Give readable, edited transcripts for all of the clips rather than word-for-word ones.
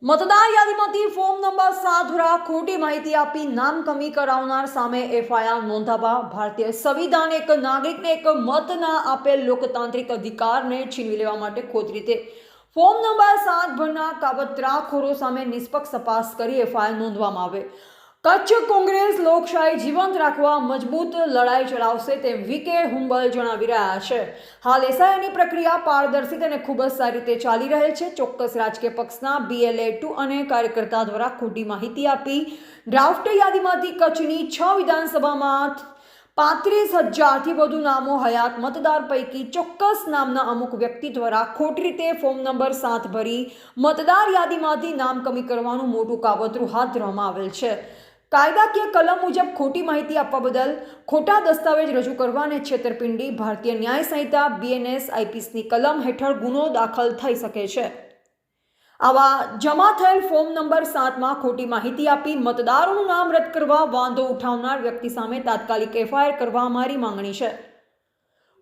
મતદાર યાદીમાંથી form number 7 દ્વારા ખોટી માહિતી આપી નામ કમી કરાવનાર સામે એફઆઈઆર નોંધાવવા ભારતીય સંવિધાન એક નાગરિકને એક મતના આપેલ લોકતાંત્રિક અધિકારને છીનવી લેવા માટે ખોટી રીતે ફોર્મ નંબર 7 ભરનાર કાવતરાખોરો સામે નિષ્પક્ષ તપાસ કરી એફઆઈઆર નોંધવામાં આવે। કચ્છ કોંગ્રેસ લોકશાહી જીવંત રાખવા મજબૂત લડાઈ ચલાવશે તેમ વીકે હુંબલ જણાવી રહ્યા છે। હાલ એસઆઈની પ્રક્રિયા પારદર્શિત અને ખૂબ જ સારી રીતે ચાલી રહેલ છે। ચોક્કસ રાજકીય પક્ષના BLA2 અને કાર્યકર્તા દ્વારા ખોટી માહિતી આપી ડ્રાફ્ટ યાદીમાંથી કચ્છની 6 વિધાનસભામાં 35,000થી વધુ નામો હયાત મતદાર પૈકી ચોક્કસ નામના અમુક વ્યક્તિ દ્વારા ખોટી રીતે ફોર્મ નંબર 7 ભરી મતદાર યાદીમાંથી નામ કમી કરવાનું મોટું કાવતરું હાથ ધરવામાં આવેલ છે। કાયદાકીય કલમ મુજબ ખોટી માહિતી આપવા બદલ ખોટા દસ્તાવેજ રજૂ કરવા અને છેતરપિંડી ભારતીય ન્યાય સંહિતા BNS IPCની કલમ હેઠળ ગુનો દાખલ થઈ શકે છે। આવા જમા થયેલ ફોર્મ નંબર 7માં ખોટી માહિતી આપી મતદારોનું નામ રદ કરવા વાંધો ઉઠાવનાર વ્યક્તિ સામે તાત્કાલિક એફઆઈઆર કરવા અમારી માંગણી છે।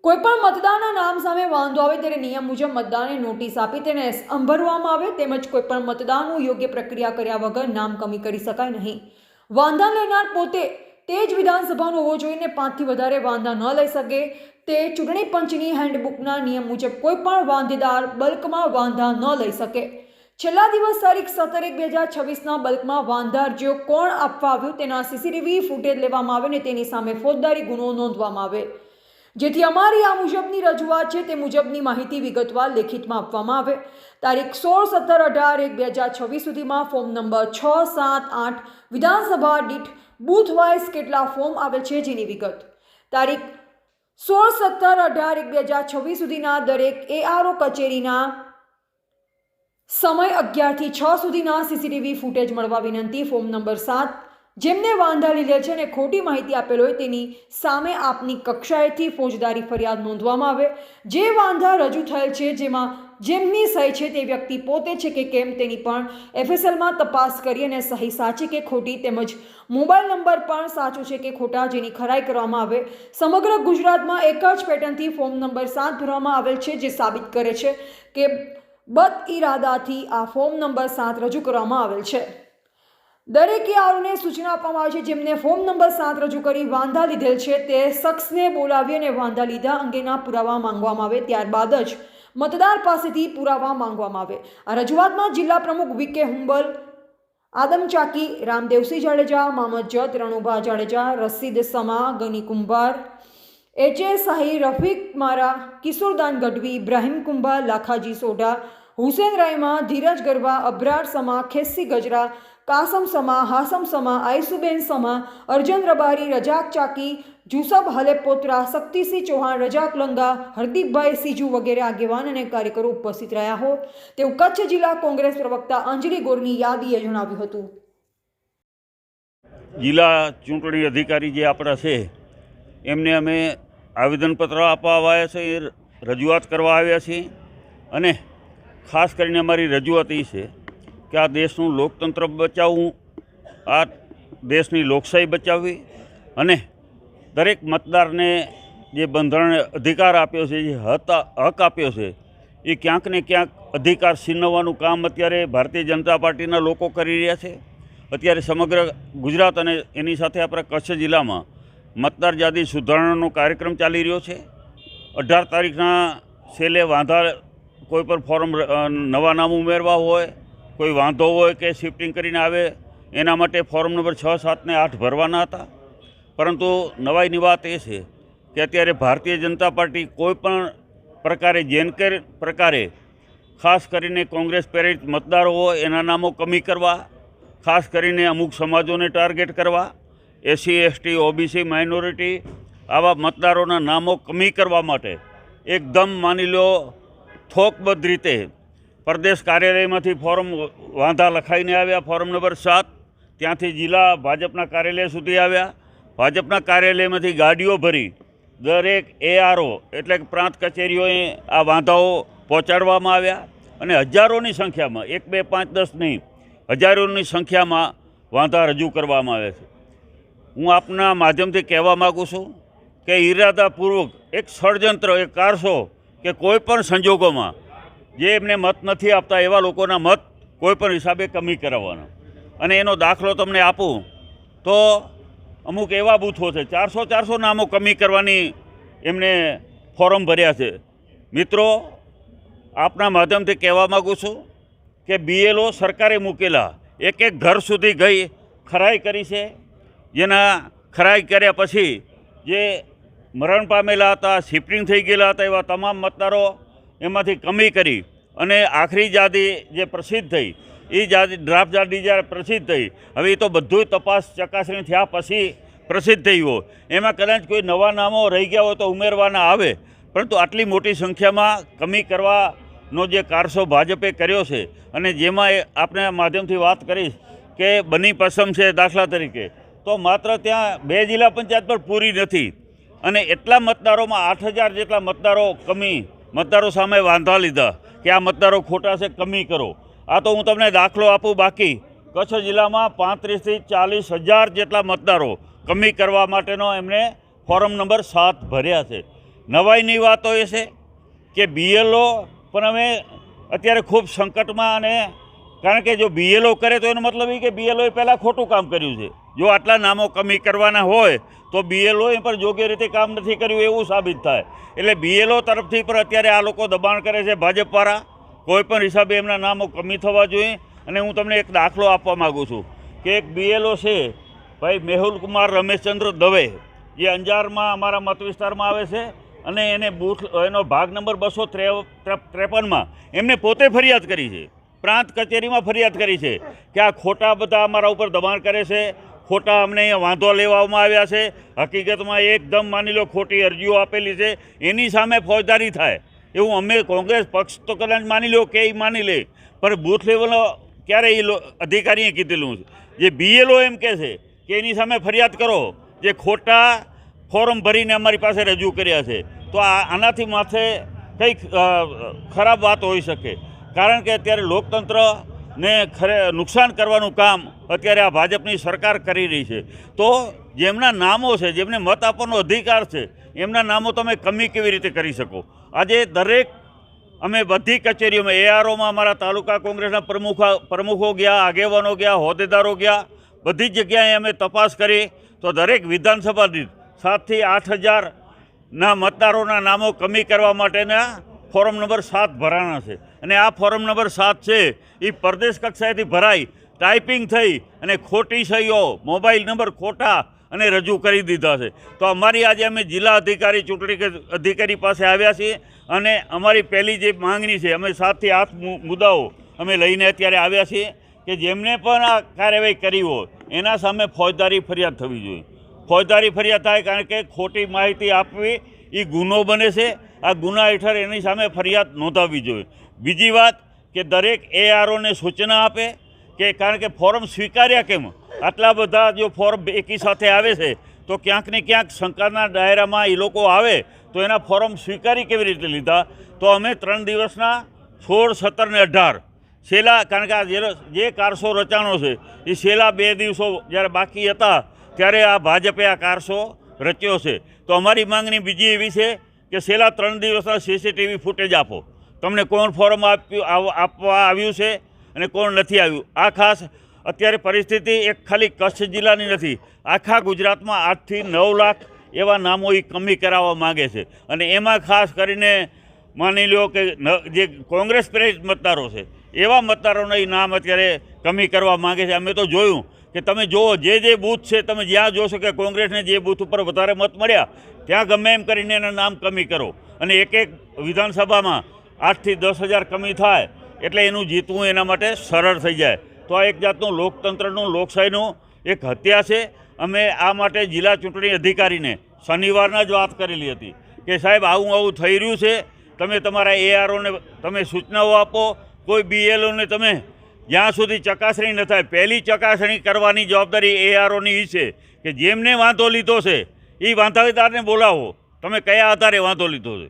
કોઈપણ મતદારના નામ સામે વાંધો આવે ત્યારે નિયમ મુજબ મતદારને નોટિસ આપી તેને સંભળવામાં આવે તેમજ કોઈપણ મતદારનું યોગ્ય પ્રક્રિયા કર્યા વગર નામ કમી કરી શકાય નહીં। વાંધા લેનાર પોતે તે જ વિધાનસભાનો હોવો જોઈએ 5થી વધારે વાંધા ન લઈ શકે તે ચૂંટણી પંચની હેન્ડબુકના નિયમ મુજબ કોઈ પણ વાંધેદાર બલ્કમાં વાંધા ન લઈ શકે। છેલ્લા દિવસ તારીખ 17/1/2026ના બલ્કમાં વાંધા અરજીઓ કોણ આપવા આવ્યું તેના CCTV ફૂટેજ લેવામાં આવે અને તેની સામે ફોજદારી ગુનો નોંધવામાં આવે જેથી અમારી આ મુજબની રજૂઆત છે તે મુજબની માહિતી વિગતવાર લેખિતમાં આપવામાં આવે। તારીખ 16, 17, 18, 1/2026 સુધીમાં ફોર્મ નંબર 6, 7, 8 વિધાનસભા દીઠ બૂથ વાઇઝ કેટલા ફોર્મ આવેલ છે જેની વિગત। તારીખ 16, 17, 18, 1/2026 સુધીના દરેક ARO કચેરીના સમય 11 થી 6 સુધીના CCTV ફૂટેજ મળવા વિનંતી। ફોર્મ નંબર 7 જેમને વાંધા લીધેલ છે અને ખોટી માહિતી આપેલ હોય તેની સામે આપની કક્ષાએથી ફોજદારી ફરિયાદ નોંધવામાં આવે। જે વાંધા રજૂ થયેલ છે જેમની સહી છે તે વ્યક્તિ પોતે છે કે કેમ તેની પણ FSLમાં તપાસ કરી અને સહી સાચી કે ખોટી તેમજ મોબાઈલ નંબર પણ સાચો છે કે ખોટા જેની ખરાઈ કરવામાં આવે। સમગ્ર ગુજરાતમાં એક જ પેટર્નથી ફોર્મ નંબર 7 ભરવામાં આવેલ છે જે સાબિત કરે છે કે બદ ઇરાદાથી આ ફોર્મ નંબર 7 રજૂ કરવામાં આવેલ છે। દરેક AROને સૂચના આપવામાં આવે છે જેમને ફોર્મ નંબર 7 રજૂ કરી વાંધા લીધેલ છે તે શખ્સને બોલાવી અને વાંધા લીધા અંગેના પુરાવા માંગવામાં આવે ત્યારબાદ જ મતદાર પાસેથી પુરાવા માંગવામાં આવે। આ રજૂઆતમાં જિલ્લા પ્રમુખ VK હુંબલ, આદમ ચાકી, રામદેવસિંહ જાડેજા, મામદ જત, રણુભા જાડેજા, રસીદ સમા, ગની કુંભાર, HA શાહી, રફીક મારા, કિશોરદાન ગઢવી, ઇબ્રાહિમ કુંભાર, લાખાજી સોઢા, હુસેન રાયમા, ધીરજ ગરવા, અબ્રાર સમા, ખેસી ગજરા, કાસમ સમા, હાસમ સમા, આયસુબેન સમા, અર્જન રબારી, રજાક ચાકી, જુસબ હલેપોત્રા, શક્તિસિંહ ચૌહાણ, રજાક લંગા, હરદીપભાઈ સીજુ વગેરે આગેવાન અને કાર્યકરો ઉપસ્થિત રહ્યા હો તેવું કચ્છ જિલ્લા કોંગ્રેસ પ્રવક્તા અંજલિ ગોરની યાદીએ જણાવ્યું હતું। જિલ્લા ચૂંટણી અધિકારી જે આપણા છે એમને અમે આવેદનપત્ર આપવા આવ્યા છે, રજૂઆત કરવા આવ્યા છીએ અને ખાસ કરીને અમારી રજૂઆત એ છે કે આ દેશનું લોકતંત્ર બચાવવું, આ દેશની લોકશાહી બચાવવી અને દરેક મતદારને જે બંધારણે અધિકાર આપ્યો છે, જે હક આપ્યો છે એ ક્યાંક ને ક્યાંક અધિકાર છીનવવાનું કામ અત્યારે ભારતીય જનતા પાર્ટીના લોકો કરી રહ્યા છે। અત્યારે સમગ્ર ગુજરાત અને એની સાથે આપણા કચ્છ જિલ્લામાં મતદાર યાદી સુધારણાનો કાર્યક્રમ ચાલી રહ્યો છે। 18 તારીખના છેલ્લે વાંધા કોઈ પણ ફોર્મ નવા નામ ઉમેરવા હોય, કોઈ વાંધો હોય કે શિફ્ટિંગ કરીને આવે એના માટે ફોર્મ નંબર 6, 7 ને 8 ભરવાના હતા। પરંતુ નવાઈની વાત એ છે કે અત્યારે ભારતીય જનતા પાર્ટી કોઈ પણ પ્રકારે જેનકેર પ્રકારે ખાસ કરીને કોંગ્રેસ પ્રેરિત મતદારો હોય એના નામો કમી કરવા, ખાસ કરીને અમુક સમાજોને ટાર્ગેટ કરવા, SC, ST, OBC, માઇનોરિટી આવા મતદારોના નામો કમી કરવા માટે એકદમ માની લો થોકબદ્ધ રીતે પ્રદેશ કાર્યાલયમાંથી ફોર્મ વાંધા લખાઈને આવ્યા, ફોર્મ નંબર 7 ત્યાંથી જિલ્લા ભાજપના કાર્યાલય સુધી આવ્યા, ભાજપના કાર્યાલયમાંથી ગાડીઓ ભરી દરેક ARO એટલે કે પ્રાંત કચેરીઓએ આ વાંધાઓ પહોંચાડવામાં આવ્યા અને હજારોની સંખ્યામાં 1, 2, 5, 10 નહીં હજારોની સંખ્યામાં વાંધા રજૂ કરવામાં આવે છે। હું આપના માધ્યમથી કહેવા માગું છું કે ઇરાદાપૂર્વક એક ષડયંત્ર, એક કારસો કે કોઈ પણ સંજોગોમાં જે એમને મત નથી આપતા એવા લોકોના મત કોઈ પણ હિસાબે કમી કરાવવાનો. અને એનો દાખલો તમને આપું તો અમુક એવા બૂથો છે 400 નામો કમી કરવાની એમને ફોર્મ ભર્યા છે. મિત્રો, આપના માધ્યમથી કહેવા માગું છું કે BLO સરકારે મૂકેલા એક ઘર સુધી ગઈ ખરાઈ કરી છે. જેના ખરાઈ કર્યા પછી જે મરણ પામેલા હતા, શિફ્ટિંગ થઈ ગયેલા હતા એવા તમામ મતદારો એમાંથી કમી કરી અને આખરી યાદી જે પ્રસિદ્ધ થઈ એ ડ્રાફ્ટ યાદી જ્યારે પ્રસિદ્ધ થઈ, હવે એ તો બધું તપાસ ચકાસણી થયા પછી પ્રસિદ્ધ થઈ હોય. એમાં કદાચ કોઈ નવા નામો રહી ગયા હોય તો ઉમેરવાના આવે, પરંતુ આટલી મોટી સંખ્યામાં કમી કરવાનો જે કારસો ભાજપે કર્યો છે અને જેમાં આપણે માધ્યમથી વાત કરીશ કે બની પસમ છે દાખલા તરીકે, તો માત્ર ત્યાં 2 જિલ્લા પંચાયત પર પૂરી નથી અને એટલા મતદારોમાં 8000 જેટલા મતદારો સામે વાંધા લીધા કે આ મતદારો ખોટા છે, કમી કરો. આ તો હું તમને દાખલો આપું. બાકી કચ્છ જિલ્લામાં 35 થી 40 હજાર જેટલા મતદારો કમી કરવા માટેનો એમણે ફોરમ નંબર 7 ભર્યા છે. નવાઈની વાતો એ છે કે BLO પણ અમે અત્યારે ખૂબ સંકટમાં, અને કારણ કે જો BLO કરે તો એનો મતલબ એ કે BLOએ પહેલાં ખોટું કામ કર્યું છે. જો આટલા નામો કમી કરવાના હોય તો BLOએ પણ યોગ્ય રીતે કામ નથી કર્યું એવું સાબિત થાય. એટલે BLO તરફથી પણ અત્યારે આ લોકો દબાણ કરે છે ભાજપવાળા, કોઈ પણ હિસાબે એમના નામો કમી થવા જોઈએ. અને હું તમને એક દાખલો આપવા માગું છું કે એક BLO છે ભાઈ મેહુલ કુમાર રમેશચંદ્ર દવે, જે અંજારમાં અમારા મત વિસ્તારમાં આવે છે અને એને એનો ભાગ નંબર 253માં એમને પોતે ફરિયાદ કરી છે, પ્રાંત કચેરીમાં ફરિયાદ કરી છે કે આ ખોટા બધા અમારા ઉપર દબાણ કરે છે, ખોટા અમને અહીંયા વાંધો લેવામાં આવ્યા છે. હકીકતમાં એકદમ માની લો ખોટી અરજીઓ આપેલી છે, એની સામે ફોજદારી થાય એવું અમે કોંગ્રેસ પક્ષ તો કદાચ માની લો કે એ માની લે, પણ બૂથ લેવલનો ક્યારે એ અધિકારીએ કીધેલું છે. જે BLO એમ કહે છે કે એની સામે ફરિયાદ કરો, જે ખોટા ફોર્મ ભરીને અમારી પાસે રજૂ કર્યા છે. તો આનાથી માથે કંઈક ખરાબ વાત હોઈ શકે, કારણ કે અત્યારે લોકતંત્રને નુકસાન કરવાનું કામ અત્યારે આ ભાજપની સરકાર કરી રહી છે. તો જેમના નામો છે, જેમને મત આપવાનો અધિકાર છે, એમના નામો તમે કમી કેવી રીતે કરી શકો? આજે દરેક અમે બધી કચેરીઓમાં AROમાં અમારા તાલુકા કોંગ્રેસના પ્રમુખો ગયા, આગેવાનો ગયા, હોદ્દેદારો ગયા, બધી જગ્યાએ અમે તપાસ કરી તો દરેક વિધાનસભા દીઠ 7 થી 8000ના મતદારોના નામો કમી કરવા માટેના ફોરમ નંબર 7 ભરાણા છે. અને આ ફોરમ નંબર 7 છે એ પ્રદેશ કક્ષાએથી ભરાઈ, ટાઈપિંગ થઈ અને ખોટી સહીઓ, મોબાઈલ નંબર ખોટા અને રજૂ કરી દીધા છે. તો અમારી આજે અમે જિલ્લા ચૂંટણી અધિકારી પાસે આવ્યા છીએ અને અમારી પહેલી જે માંગણી છે, અમે 7 થી 8 મુદ્દાઓ અમે લઈને અત્યારે આવ્યા છીએ કે જેમને પણ આ કાર્યવાહી કરી હોય એના સામે ફોજદારી ફરિયાદ થવી જોઈએ. ફોજદારી ફરિયાદ થાય, કારણ કે ખોટી માહિતી આપવી એ ગુનો બને છે. આ ગુના હેઠળ એની સામે ફરિયાદ નોંધાવવી જોઈએ. બીજી વાત કે દરેક AROને સૂચના આપે કે કારણ કે ફોર્મ સ્વીકાર્યા કેમ, આટલા બધા જો ફોર્મ એકી સાથે આવે છે તો ક્યાંક ને ક્યાંક શંકાના દાયરામાં એ લોકો આવે તો એના ફોર્મ સ્વીકારી કેવી રીતે લીધા. તો અમે 3 દિવસના 16, 17 ને 18 છેલ્લા, કારણ કે આ જે કારસો રચાણો છે એ છેલ્લા 2 દિવસો જ્યારે બાકી હતા ત્યારે આ ભાજપે આ કારસો રચ્યો છે. તો અમારી માંગણી બીજી એવી છે કે છેલ્લા 3 દિવસના CCTV ફૂટેજ આપો, તમને કોણ ફોર્મ આપવા આવ્યું છે અને કોણ નથી આવ્યું. આ ખાસ અત્યારે પરિસ્થિતિ એક ખાલી કચ્છ જિલ્લાની નથી, આખા ગુજરાતમાં 8 થી 9 લાખ એવા નામો એ કમી કરાવવા માગે છે. અને એમાં ખાસ કરીને માની લો કે જે કોંગ્રેસ પ્રેરિત મતદારો છે એવા મતદારોના એ નામ અત્યારે કમી કરવા માગે છે. અમે તો જોયું કે તમે જુઓ જે બૂથ છે, તમે જ્યાં જોશો કે કોંગ્રેસને જે બૂથ ઉપર વધારે મત મળ્યા ત્યાં ગમે એમ કરીને એના નામ કમી કરો અને એક વિધાનસભામાં 8 થી 10 હજાર કમી થાય એટલે એનું જીતવું એના માટે સરળ થઈ જાય. તો આ એક જાતનું લોકતંત્રનું, લોકશાહીનું એક હત્યા છે. અમે આ માટે જિલ્લા ચૂંટણી અધિકારીને શનિવારના જ વાત કરેલી હતી કે સાહેબ આવું થઈ રહ્યું છે, તમે તમારા AROને તમે સૂચનાઓ આપો. કોઈ BLOને તમે જ્યાં સુધી ચકાસણી ન થાય, પહેલી ચકાસણી કરવાની જવાબદારી AROની એ છે કે જેમને વાંધો લીધો છે એ વાંધાવેદારને બોલાવો, તમે કયા આધારે વાંધો લીધો છે,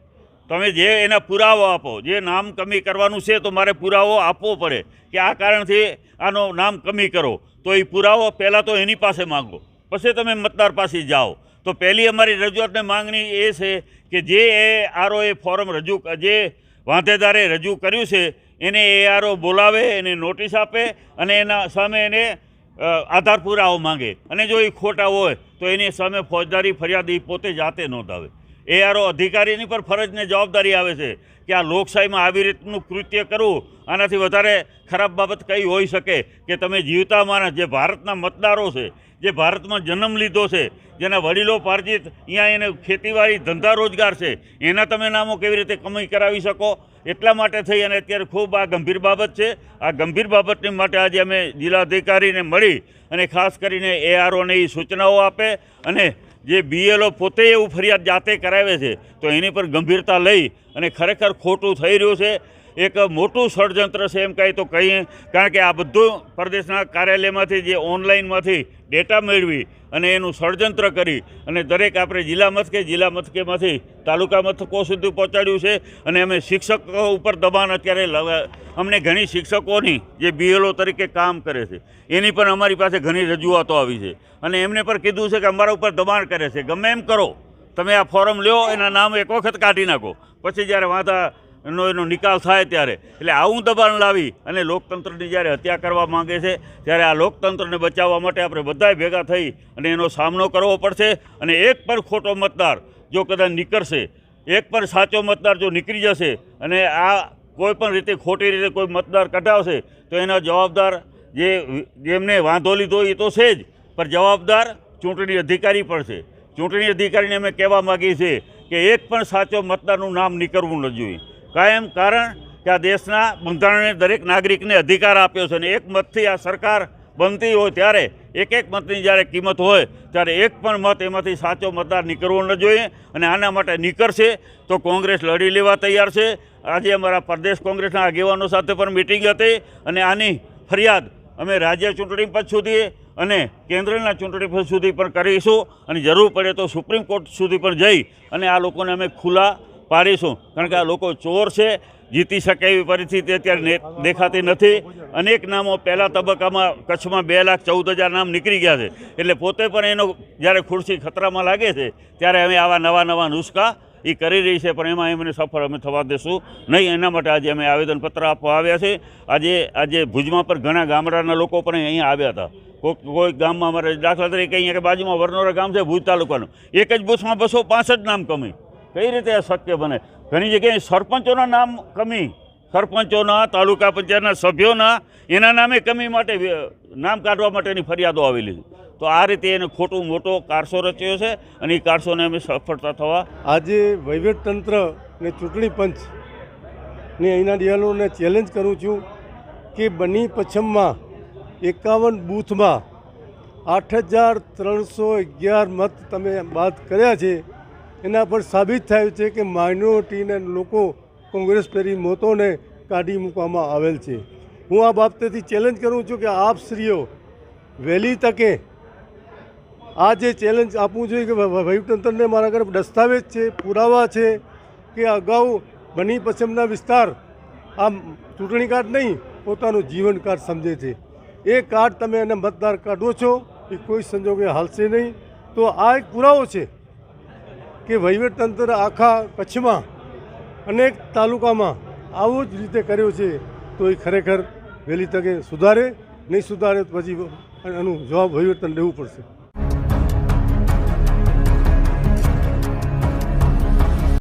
તમે જે એના પુરાવો આપો. જે નામ કમી કરવાનું છે તો મારે પુરાવો આપવો પડે કે આ કારણથી આનો નામ કમી કરો. તો એ પુરાવો પહેલાં તો એની પાસે માગો, પછી તમે મતદાર પાસે જાઓ. તો પહેલી અમારી રજૂઆતની માંગણી એ છે કે જે AROએ ફોર્મ જે વાંધેદારે રજૂ કર્યું છે એને ARO બોલાવે, એને નોટિસ આપે અને એના સામે એને આધાર પુરાવો માંગે, અને જો એ ખોટા હોય તો એની સામે ફોજદારી ફરિયાદ એ પોતે જાતે નોંધાવે. ARO અધિકારીની પર ફરજને જવાબદારી આવે છે કે આ લોકશાહીમાં આવી રીતનું કૃત્ય કરવું આનાથી વધારે ખરાબ બાબત કઈ હોઈ શકે કે તમે જીવતા માણસ, જે ભારતના મતદારો છે, જે ભારતમાં જન્મ લીધો છે, જેના વડીલો પાર્જિત અહીંયા એને ખેતીવાડી ધંધા રોજગાર છે, એના તમે નામો કેવી રીતે કમાઈ કરાવી શકો? એટલા માટે થઈ અને અત્યારે ખૂબ આ ગંભીર બાબત છે. આ ગંભીર બાબતની માટે આજે અમે જિલ્લા અધિકારીને મળી અને ખાસ કરીને AROને એ સૂચનાઓ આપે, અને જે BLO પોતે એવું ફરિયાદ જાતે કરાવે છે તો એની પર ગંભીરતા લઈ અને ખરેખર ખોટું થઈ રહ્યું છે. એક મોટું ષડયંત્ર છે એમ કહી તો કહીએ, કારણ કે આ બધું પ્રદેશના કાર્યાલયમાંથી જે ઓનલાઈનમાંથી ડેટા મેળવી અને એનું ષડયંત્ર કરી અને દરેક આપણે જિલ્લા મથકેમાંથી તાલુકા મથકો સુધી પહોંચાડ્યું છે. અને અમે શિક્ષકો ઉપર દબાણ અત્યારે અમને ઘણી શિક્ષકોની જે BLO તરીકે કામ કરે છે એની પણ અમારી પાસે ઘણી રજૂઆતો આવી છે, અને એમને પણ કીધું છે કે અમારા ઉપર દબાણ કરે છે. ગમે એમ કરો, તમે આ ફોરમ લ્યો, એના નામ એક વખત કાઢી નાખો, પછી જ્યારે વાંધા એનો નિકાલ થાય ત્યારે. એટલે આવું દબાણ લાવી અને લોકતંત્રની જ્યારે હત્યા કરવા માંગે છે ત્યારે આ લોકતંત્રને બચાવવા માટે આપણે બધાએ ભેગા થઈ અને એનો સામનો કરવો પડશે. અને એક પણ ખોટો મતદાર જો કદાચ નીકળશે, એક પણ સાચો મતદાર જો નીકળી જશે અને આ કોઈ પણ રીતે ખોટી રીતે કોઈ મતદાર કઢાવશે તો એના જવાબદાર જેમને વાંધો લીધો એ તો છે જ, પણ જવાબદાર ચૂંટણી અધિકારી પણ છે. ચૂંટણી અધિકારીને અમે કહેવા માગીએ છીએ કે એક પણ સાચો મતદારનું નામ નીકળવું ન જોઈએ. કારણ કે આ દેશના બંધારણે દરેક નાગરિકને અધિકાર આપ્યો છે, અને એક મતથી આ સરકાર બનતી હોય ત્યારે એક મતની જ્યારે કિંમત હોય ત્યારે એક પણ મત એમાંથી સાચો મતદાર નીકળવો ન જોઈએ. અને આના માટે નીકળશે તો કોંગ્રેસ લડી લેવા તૈયાર છે. આજે અમારા પ્રદેશ કોંગ્રેસના આગેવાનો સાથે પણ મિટિંગ હતી અને આની ફરિયાદ અમે રાજ્ય ચૂંટણી પંચ સુધી અને કેન્દ્રના ચૂંટણી પંચ સુધી પણ કરીશું, અને જરૂર પડે તો સુપ્રીમ કોર્ટ સુધી પણ જઈ અને આ લોકોને અમે ખુલ્લા પાડીશું. કારણ કે આ લોકો ચોર છે, જીતી શકે એવી પરિસ્થિતિ અત્યારે દેખાતી નથી. અનેક નામો પહેલા તબક્કામાં કચ્છમાં 2,14,000 નામ નીકળી ગયા છે, એટલે પોતે પણ એનો જ્યારે ખુરશી ખતરામાં લાગે છે ત્યારે અમે આવા નવા નુસ્ખા એ કરી રહી છે, પણ એમાં એમને સફળ અમે થવા દેશું નહીં. એના માટે આજે અમે આવેદનપત્ર આપવા આવ્યા છે. આજે ભુજમાં પણ ઘણા ગામડાના લોકો પણ અહીંયા આવ્યા હતા. કોઈ ગામમાં અમારે દાખલા તરીકે અહીંયા કે બાજુમાં વરનોરા ગામ છે ભુજ તાલુકાનું, એક જ બૂથમાં 265 નામ કમી. કઈ રીતે આ શક્ય બને? ઘણી જગ્યાએ સરપંચોના નામ કમી, સરપંચોના, તાલુકા પંચાયતના સભ્યોના એના નામે કમી માટે નામ કાઢવા માટેની ફરિયાદો આવેલી છે. તો આ રીતે એને ખોટું મોટો કારસો રચ્યો છે, અને એ કારસોને અમે સફળતા થવા આજે વહીવટતંત્ર ને ચૂંટણી પંચ ને અહીંના ડિયાલોને ચેલેન્જ કરું છું કે બની પચ્છમમાં 51 બૂથમાં 8,311 મત તમે બાદ કર્યા છે. એના પર સાબિત થયું છે કે માઇનોરિટીના લોકો કોંગ્રેસ પેરી મતોને કાઢી મૂકવામાં આવેલ છે. હું આ બાબતેથી ચેલેન્જ કરું છું કે આપ શ્રીઓ વહેલી તકે આ જે ચેલેન્જ આપવું જોઈએ કે વહીવટતંત્રને મારા ઘરે દસ્તાવેજ છે, પુરાવા છે કે અગાઉ બની પશ્ચિમના વિસ્તાર આ ચૂંટણી કાર્ડ નહીં પોતાનું જીવન કાર્ડ સમજે છે. એ કાર્ડ તમે એને મતદાર કાઢો છો એ કોઈ સંજોગે હાલશે નહીં. તો આ એક પુરાવો છે કે વહીવટતંત્ર આખા કચ્છમાં અનેક તાલુકામાં આવું જ રીતે કર્યો છે. તો એ ખરેખર વહેલી તકે સુધારે, નહીં સુધારે તો પછી એનું જવાબ વહીવટતંત્ર લેવું પડશે.